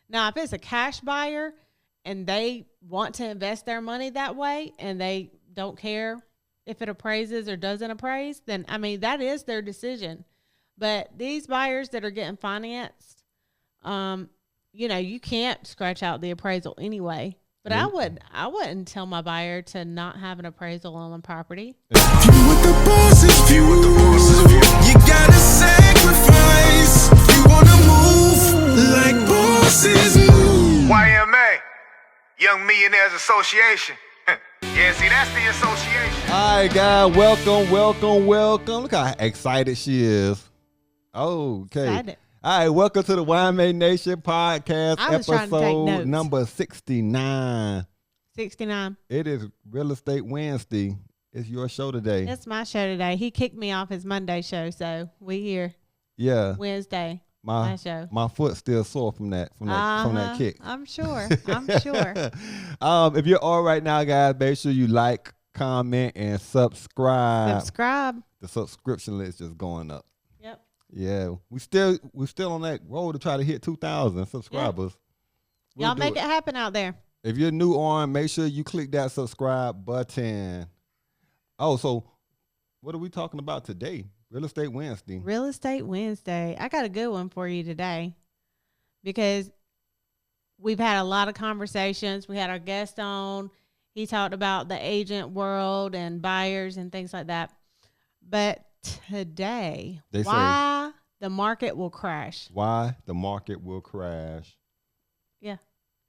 Now, if it's a cash buyer and they want to invest their money that way and they don't care if it appraises or doesn't appraise, then, I mean, that is their decision. But these buyers that are getting financed, you know, you can't scratch out the appraisal anyway. But I wouldn't tell my buyer to not have an appraisal on the property. View with the boss's view. You gotta sacrifice. You wanna move like bosses move. YMA, Young Millionaires Association. Yeah, see, that's the association. All right, guys, welcome. Look how excited she is. Okay. Excited. All right, welcome to the YMANation podcast, I was trying to take episode notes. number 69. 69. It is Real Estate Wednesday. It's your show today. That's my show today. He kicked me off his Monday show, so we here Yeah. Wednesday. My show. My foot's still sore from that kick. I'm sure. If you're all right now, guys, make sure you like, comment, and subscribe. The subscription list just going up. Yep. Yeah, we still on that road to try to hit 2,000 subscribers. Y'all make it happen out there. If you're new on, make sure you click that subscribe button. Oh, so what are we talking about today? Real Estate Wednesday. Real Estate Wednesday. I got a good one for you today because we've had a lot of conversations. We had our guest on. He talked about the agent world and buyers and things like that. But today, why the market will crash. Why the market will crash. Yeah.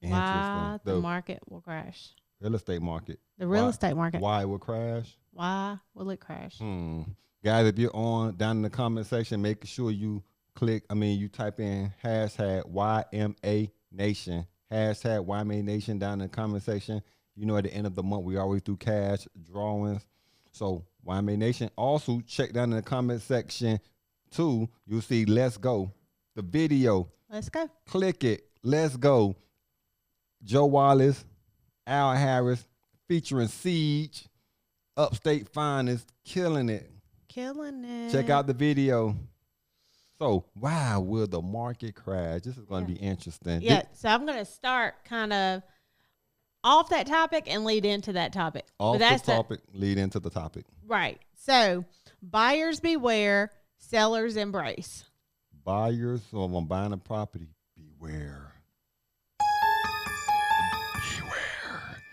Interesting. Why the market will crash. Real estate market. The real estate market. Why it will crash. Why will it crash? Guys, if you're on down in the comment section, make sure you you type in hashtag YMANation. Hashtag YMANation down in the comment section. You know, at the end of the month, we always do cash drawings. So YMANation. Also, check down in the comment section, too. You'll see Let's Go. The video. Let's go. Click it. Let's go. Joe Wallace, Al Harris, featuring CEEJ, Upstate Finest, killing it. Check out the video. So, why will the market crash? This is going to be interesting. Yeah, so I'm going to start kind of off that topic and lead into that topic. Lead into the topic. Right. So, buyers beware, sellers embrace. Buyers, so if I'm buying a property, beware.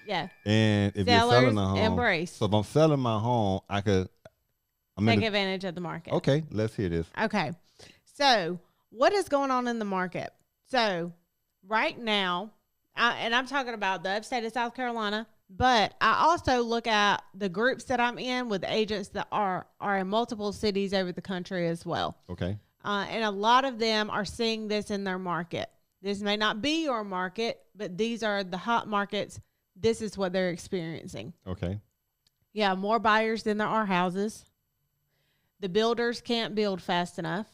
Yeah. And if sellers, you're selling a home, embrace. So if I'm selling my home, take advantage of the market. Okay, let's hear this. Okay. So what is going on in the market? So right now, I'm talking about the upstate of South Carolina, but I also look at the groups that I'm in with agents that are in multiple cities over the country as well. Okay. And a lot of them are seeing this in their market. This may not be your market, but these are the hot markets. This is what they're experiencing. Okay. Yeah, more buyers than there are houses. The builders can't build fast enough.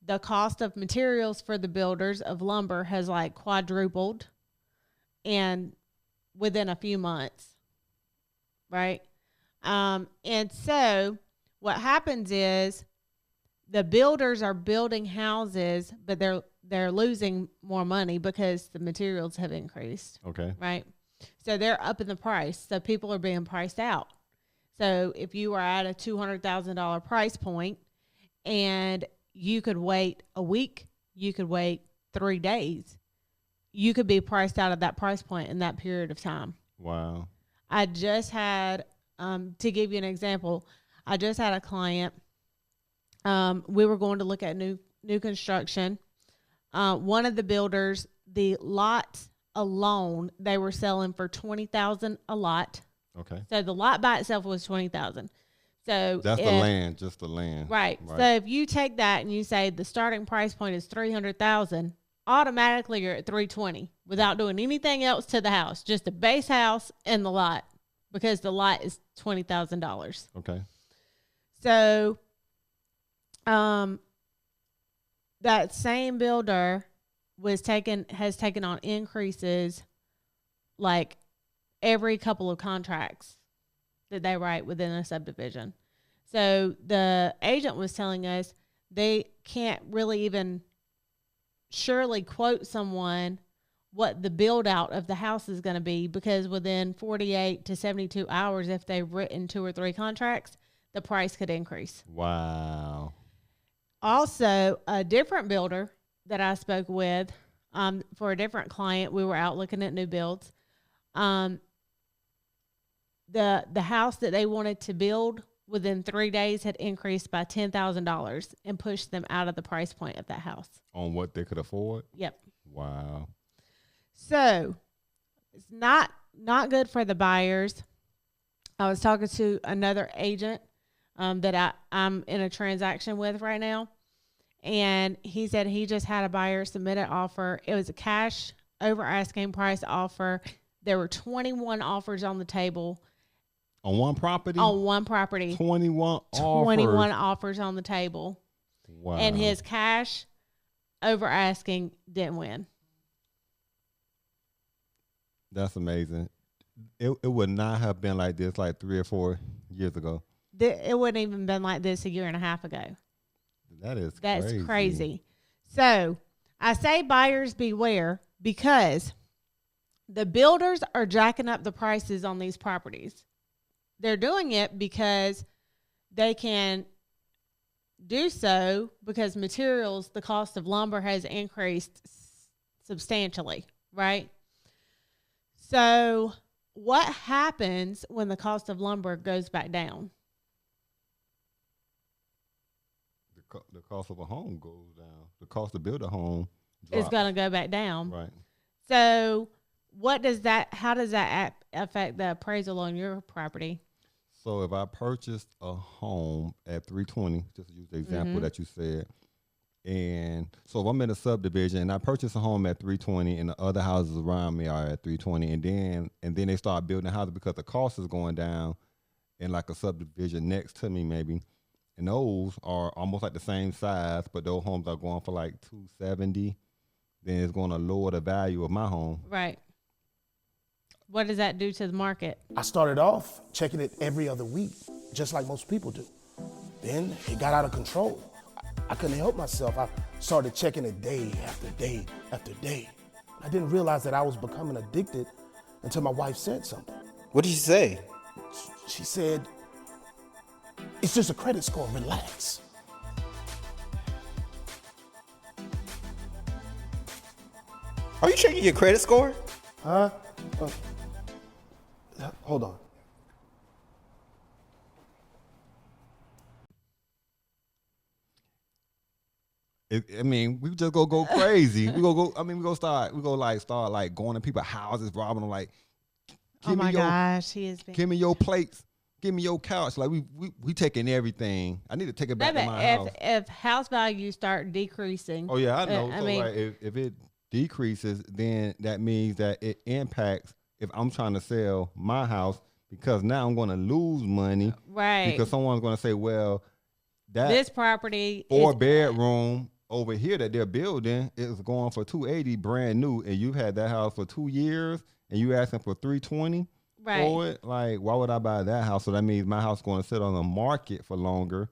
The cost of materials for the builders of lumber has like quadrupled and within a few months. Right? And so what happens is the builders are building houses, but they're losing more money because the materials have increased. Okay. Right? So they're up in the price. So people are being priced out. So if you are at a $200,000 price point and you could wait a week, you could wait 3 days, you could be priced out of that price point in that period of time. Wow. I just had, to give you an example, I just had a client. We were going to look at new construction. One of the builders, the lot alone, they were selling for $20,000 a lot. Okay. So the lot by itself was $20,000. So that's the land, just the land. Right. So if you take that and you say the starting price point is $300,000, automatically you're at $320,000 without doing anything else to the house, just the base house and the lot, because the lot is $20,000. Okay. So, that same builder has taken on increases like every couple of contracts that they write within a subdivision. So the agent was telling us they can't really even surely quote someone what the build out of the house is going to be, because within 48 to 72 hours, if they've written 2 or 3 contracts, the price could increase. Wow. Also, a different builder that I spoke with for a different client, we were out looking at new builds. The house that they wanted to build within 3 days had increased by $10,000 and pushed them out of the price point of that house. On what they could afford? Yep. Wow. So it's not good for the buyers. I was talking to another agent that I'm in a transaction with right now, and he said he just had a buyer submit an offer. It was a cash over asking price offer. There were 21 offers on the table. On one property? On one property. 21 21 offers on the table. Wow. And his cash over asking didn't win. That's amazing. It would not have been like this like 3 or 4 years ago. It wouldn't even been like this a year and a half ago. That's crazy. So I say buyers beware, because the builders are jacking up the prices on these properties. They're doing it because they can do so because materials, the cost of lumber has increased substantially, right? So what happens when the cost of lumber goes back down? The cost of a home goes down. The cost to build a home drops. It's going to go back down. Right. So how does that affect the appraisal on your property? So if I purchased a home at 320, just to use the example that you said, and so if I'm in a subdivision and I purchase a home at 320 and the other houses around me are at 320, and then they start building houses because the cost is going down in like a subdivision next to me maybe, and those are almost like the same size, but those homes are going for like 270, then it's going to lower the value of my home. Right. What does that do to the market? I started off checking it every other week, just like most people do. Then it got out of control. I couldn't help myself. I started checking it day after day after day. I didn't realize that I was becoming addicted until my wife said something. What did she say? She said, "It's just a credit score, relax." Are you checking your credit score? Huh? Hold on. We just go crazy. we start going to people's houses, robbing them. Like, Oh my gosh, he is. Give me your plates. Give me your couch. Like we taking everything. I need to take it back to my house. If house values start decreasing. Oh yeah, I know. If it decreases, then that means that it impacts if I'm trying to sell my house, because now I'm going to lose money. Right. Because someone's going to say, well, this property 4-bedroom over here that they're building is going for $280 brand new, and you've had that house for 2 years and you asking for $320 for it. Like, why would I buy that house? So that means my house is going to sit on the market for longer.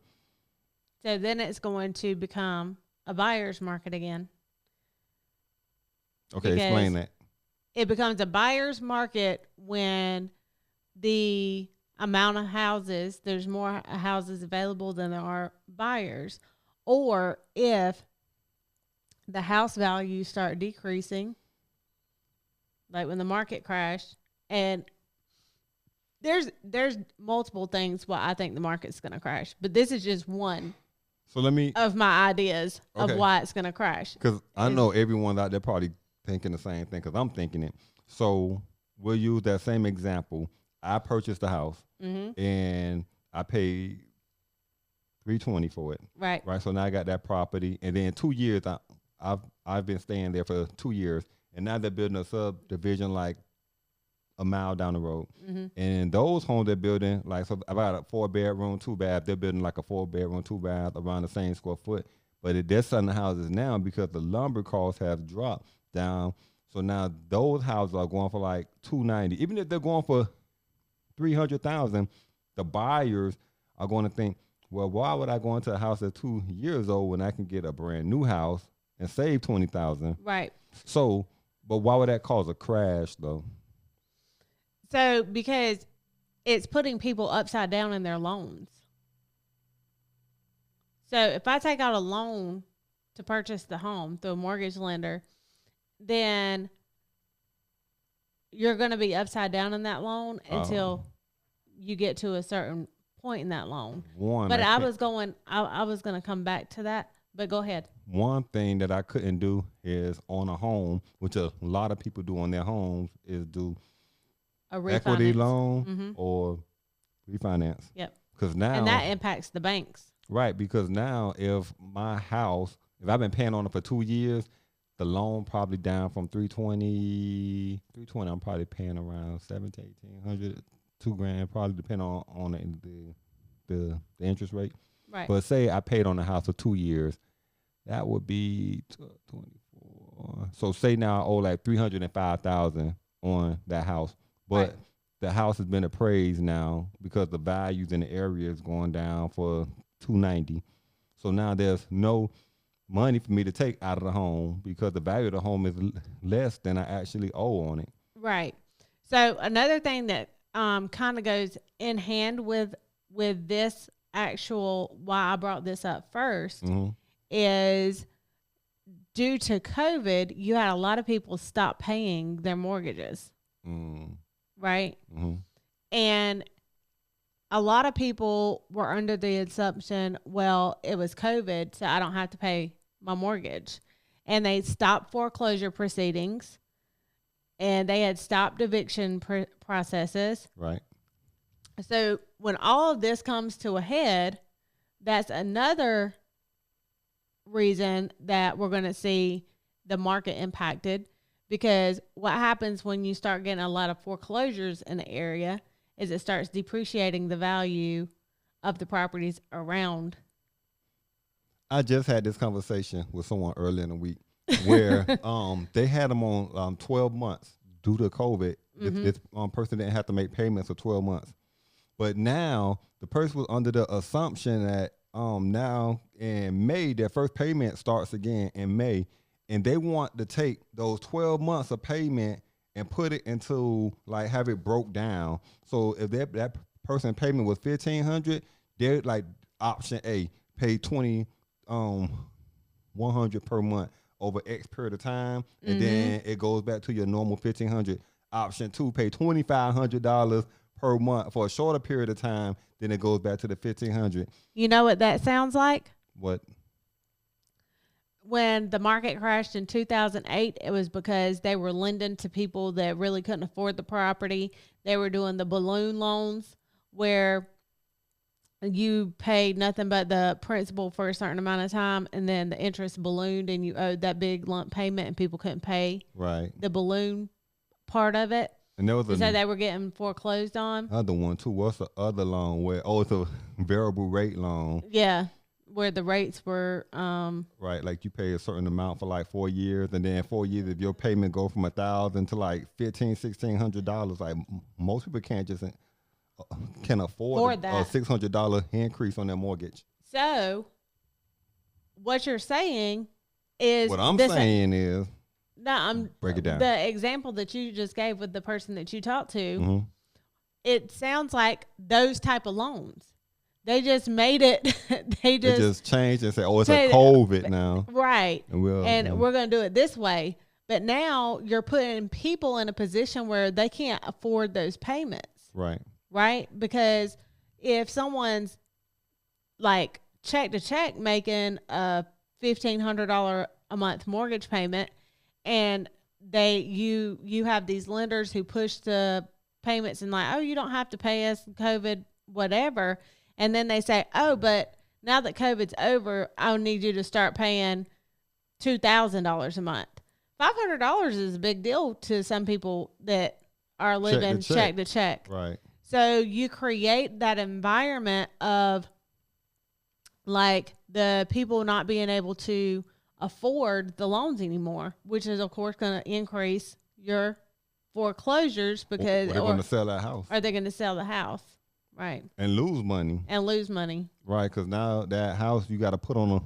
So then it's going to become a buyer's market again. Okay, explain that. It becomes a buyer's market when the amount of houses, there's more houses available than there are buyers, or if the house values start decreasing, like when the market crashed. And there's multiple things why I think the market's going to crash, but this is just one. So of my ideas of why it's going to crash. Because I know everyone out there probably thinking the same thing, because I'm thinking it. So we'll use that same example. I purchased a house and I paid $320 for it. Right. So now I got that property, and then 2 years I've been staying there for 2 years, and now they're building a subdivision like a mile down the road. And those homes they're building, like, so about a 4-bedroom, 2-bath, they're building like a 4-bedroom, 2-bath around the same square foot. But they're selling the houses now because the lumber costs have dropped down. So now those houses are going for like $290. Even if they're going for $300,000, the buyers are going to think, well, why would I go into a house that's 2 years old when I can get a brand new house and save 20,000. Right. So, but why would that cause a crash though? So because it's putting people upside down in their loans. So if I take out a loan to purchase the home through a mortgage lender, then you're going to be upside down in that loan until you get to a certain point in that loan. But I was going to come back to that, but go ahead. One thing that I couldn't do is on a home, which a lot of people do on their homes, is do A refinance. equity loan or refinance. Yep. Because now, And that impacts the banks. right, because now if my house, if I've been paying on it for 2 years, the loan probably down from 320, I'm probably paying around 17, 1800, $2,000, probably depending on the interest rate. Right. But say I paid on the house for 2 years, that would be 24. So say now I owe like $305,000 on that house, but Right. the house has been appraised now because the values in the area is going down for $290. So now there's no money for me to take out of the home because the value of the home is less than I actually owe on it. Right. So another thing that kind of goes in hand with this actual, why I brought this up first, is due to COVID, you had a lot of people stop paying their mortgages. Right. And a lot of people were under the assumption, well, it was COVID, so I don't have to pay my mortgage. And they stopped foreclosure proceedings, and they had stopped eviction processes. Right. So when all of this comes to a head, that's another reason that we're going to see the market impacted, because what happens when you start getting a lot of foreclosures in the area is it starts depreciating the value of the properties around. I just had this conversation with someone earlier in the week where they had them on 12 months due to COVID. This person didn't have to make payments for 12 months. But now the person was under the assumption that now in May, their first payment starts again in May, and they want to take those 12 months of payment and put it into, like, have it broke down. So if that person payment was $1,500, they're like option A, pay $2,100 per month over X period of time, and then it goes back to your normal $1,500. Option 2, pay $2,500 per month for a shorter period of time, then it goes back to the $1,500. You know what that sounds like? What? When the market crashed in 2008, it was because they were lending to people that really couldn't afford the property. They were doing the balloon loans where you paid nothing but the principal for a certain amount of time, and then the interest ballooned and you owed that big lump payment and people couldn't pay the balloon part of it. And there was so they were getting foreclosed on. Other one too. What's the other loan where? Oh, it's a variable rate loan. Yeah, where the rates were right, like you pay a certain amount for like 4 years, and then 4 years if your payment go from $1,000 to like $1,600, like most people can't just can afford a $600 increase on their mortgage. So what you're saying is what I'm saying is break it down. The example that you just gave with the person that you talked to, it sounds like those type of loans. They just made it. They just changed and said, "Oh, it's a COVID now." Right. And we're going to do it this way. But now you're putting people in a position where they can't afford those payments. Right. Right? Because if someone's like check to check making a $1,500 a month mortgage payment, and you have these lenders who push the payments and like, oh, you don't have to pay us COVID, whatever. And then they say, oh, but now that COVID's over, I'll need you to start paying $2,000 a month. $500 is a big deal to some people that are living check to check. Right. So you create that environment of like the people not being able to afford the loans anymore, which is of course going to increase your foreclosures because they're going to sell that house. Are they going to sell the house? Right. And lose money. Right. Because now that house, you got to put on a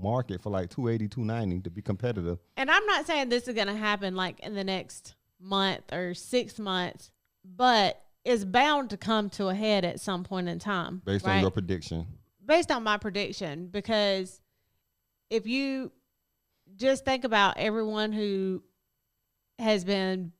market for like 280, 290 to be competitive. And I'm not saying this is going to happen like in the next month or 6 months, but it's bound to come to a head at some point in time. Based on your prediction. Based on my prediction, because if you just think about everyone who has been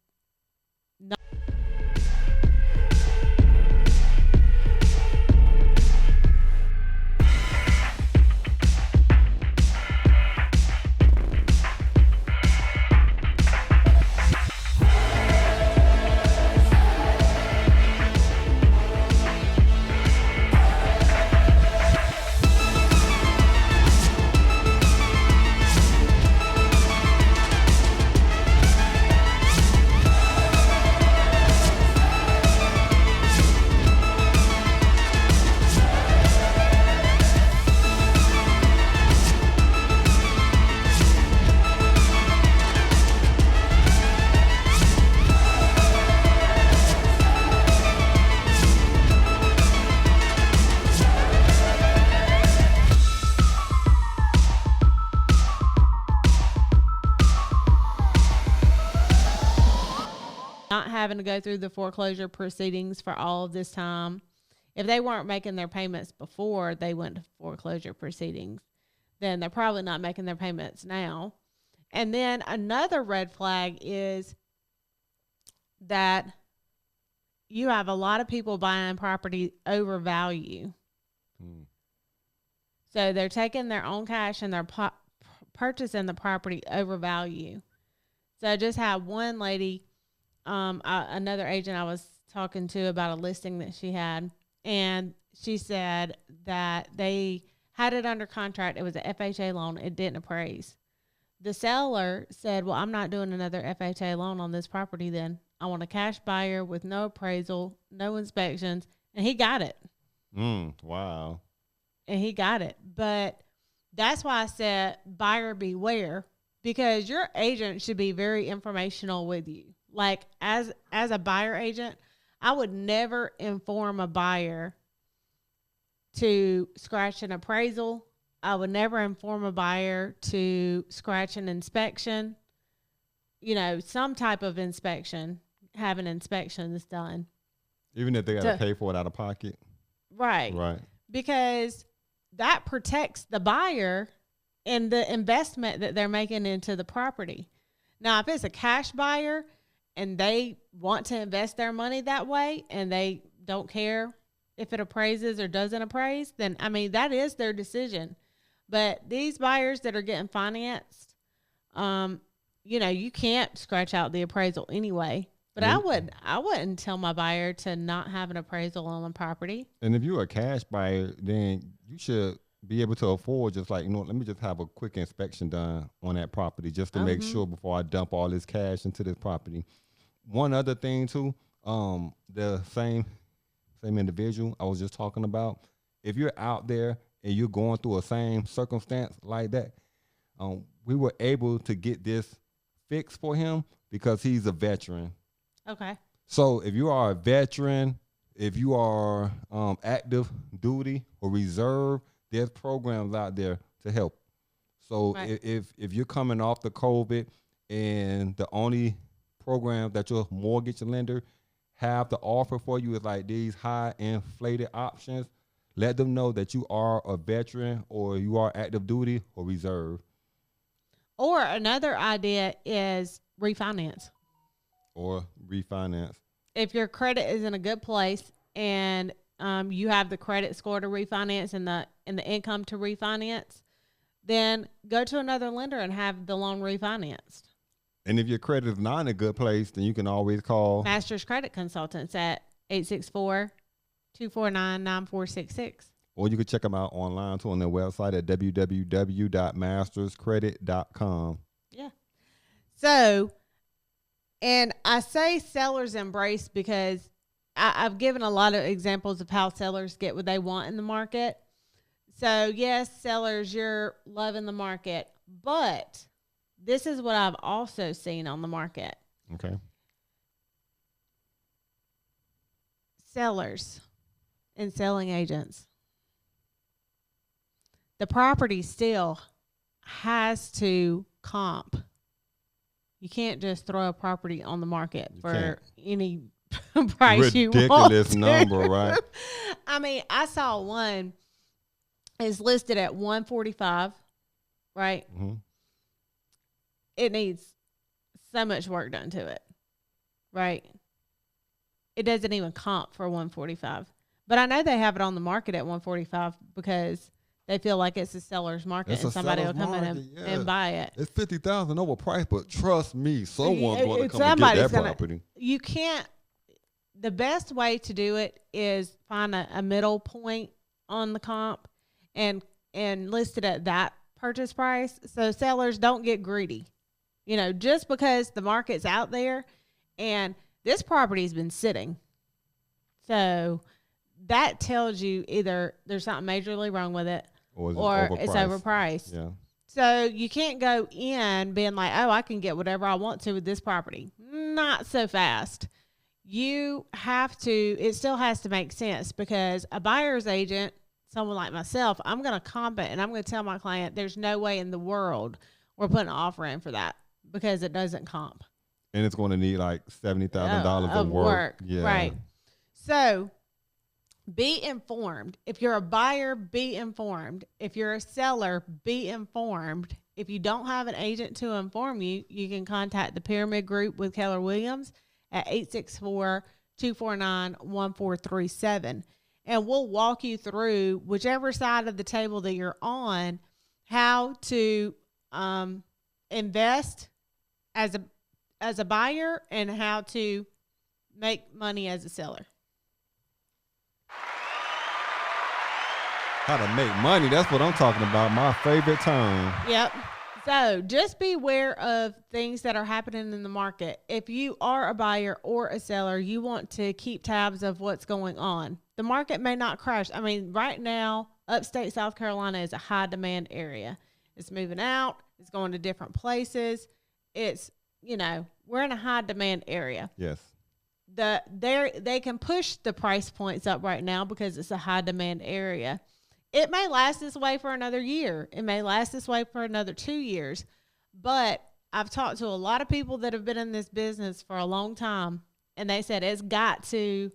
not having to go through the foreclosure proceedings for all of this time, if they weren't making their payments before they went to foreclosure proceedings, then they're probably not making their payments now. And then another red flag is that you have a lot of people buying property over value. So they're taking their own cash and they're purchasing the property over value. So I just had one lady, another agent I was talking to about a listing that she had, and she said that they had it under contract. It was a FHA loan. It didn't appraise. The seller said, well, I'm not doing another FHA loan on this property then. I want a cash buyer with no appraisal, no inspections, and he got it. Wow. And he got it. But that's why I said buyer beware, because your agent should be very informational with you. Like as a buyer agent, I would never inform a buyer to scratch an appraisal. I would never inform a buyer to scratch an inspection. You know, some type of inspection, have an inspection that's done. Even if they got to pay for it out of pocket. Right. Right. Because that protects the buyer and the investment that they're making into the property. Now, if it's a cash buyer and they want to invest their money that way and they don't care if it appraises or doesn't appraise, then, I mean, that is their decision. But these buyers that are getting financed, you know, you can't scratch out the appraisal anyway. But I wouldn't tell my buyer to not have an appraisal on the property. And if you're a cash buyer, then you should be able to afford just like, you know, let me just have a quick inspection done on that property just to make sure before I dump all this cash into this property. One other thing too, the same individual I was just talking about, if you're out there and you're going through a same circumstance like that, we were able to get this fixed for him because he's a veteran. Okay. So if you are a veteran, if you are active duty or reserve, there's programs out there to help. So if you're coming off the COVID and the only program that your mortgage lender have to offer for you is like these high inflated options, let them know that you are a veteran or you are active duty or reserve. Or another idea is refinance. If your credit is in a good place and you have the credit score to refinance and the income to refinance, then go to another lender and have the loan refinanced. And if your credit is not in a good place, then you can always call Masters Credit Consultants at 864-249-9466. Or you can check them out online too on their website at www.masterscredit.com. Yeah. So, and I say sellers embrace because I've given a lot of examples of how sellers get what they want in the market. So, yes, sellers, you're loving the market, but this is what I've also seen on the market. Okay. Sellers and selling agents. The property's still has to comp. You can't just throw a property on the market for can't. any price you want. Ridiculous to. number, right? I mean, I saw one is listed at 145, right? Mm-hmm. It needs so much work done to it, right? It doesn't even comp for 145. But I know they have it on the market at 145 because they feel like it's a seller's market It's and a somebody will seller's come in market, yeah. and buy it. It's $50,000 overpriced, but trust me, someone's going to come and get Somebody's that gonna- property. You can't. The best way to do it is find a middle point on the comp and list it at that purchase price. So sellers don't get greedy. You know, just because the market's out there and this property's been sitting. So that tells you either there's something majorly wrong with it or it's overpriced. Yeah. So you can't go in being like, oh, I can get whatever I want to with this property. Not so fast. You have to, it still has to make sense because a buyer's agent, someone like myself, I'm going to comp it and I'm going to tell my client there's no way in the world we're putting an offer in for that because it doesn't comp. And it's going to need like $70,000 of work. Yeah. Right. So be informed. If you're a buyer, be informed. If you're a seller, be informed. If you don't have an agent to inform you, you can contact the Pyramid Group with Keller Williams at 864-249-1437. And we'll walk you through whichever side of the table that you're on, how to invest as a buyer and how to make money as a seller. How to make money. That's what I'm talking about. My favorite term. Yep. So just be aware of things that are happening in the market. If you are a buyer or a seller, you want to keep tabs of what's going on. The market may not crash. I mean, right now, upstate South Carolina is a high demand area. It's moving out. It's going to different places. It's, you know, we're in a high demand area. Yes. They can push the price points up right now because it's a high demand area. It may last this way for another year. It may last this way for another 2 years. But I've talked to a lot of people that have been in this business for a long time, and they said it's got to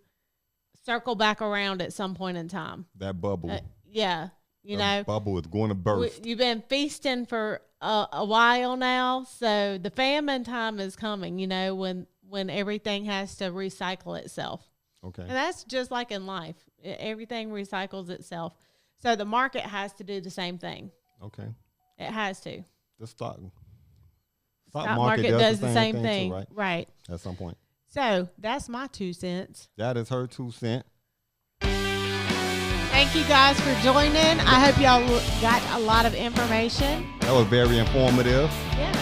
circle back around at some point in time. That bubble. Yeah. You know, bubble is going to burst. You've been feasting for a while now, so the famine time is coming, you know, when everything has to recycle itself. Okay. And that's just like in life. Everything recycles itself. So the market has to do the same thing. Okay. It has to. The stock market does the same thing. Too, right? At some point. So that's my 2 cents. That is her 2 cents. Thank you guys for joining. I hope y'all got a lot of information. That was very informative. Yeah.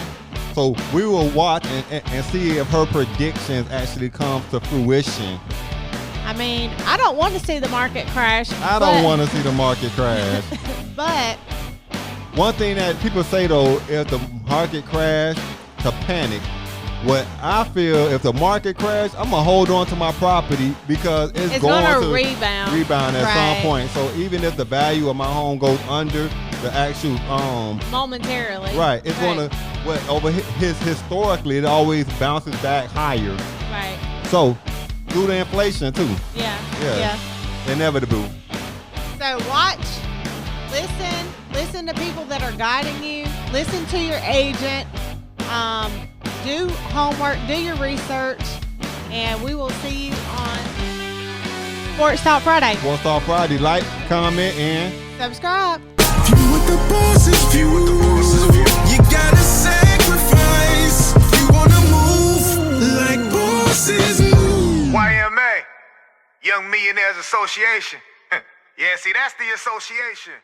So we will watch and see if her predictions actually come to fruition. I mean, I don't want to see the market crash. I don't want to see the market crash. But one thing that people say, though, if the market crash, to panic. What I feel, if the market crash, I'm going to hold on to my property because it's going to rebound at some point. So even if the value of my home goes under the actual momentarily. Right. It's going to, historically, it always bounces back higher. Right. So due to inflation, too. Yeah. Inevitable. So watch, listen to people that are guiding you. Listen to your agent. Do homework, do your research, and we will see you on Sports Talk Friday. Sports Talk Friday. Like, comment, and subscribe. View what the boss's view. You gotta sacrifice. You wanna move like bosses move. YMA, Young Millionaires Association. Yeah, see, that's the association.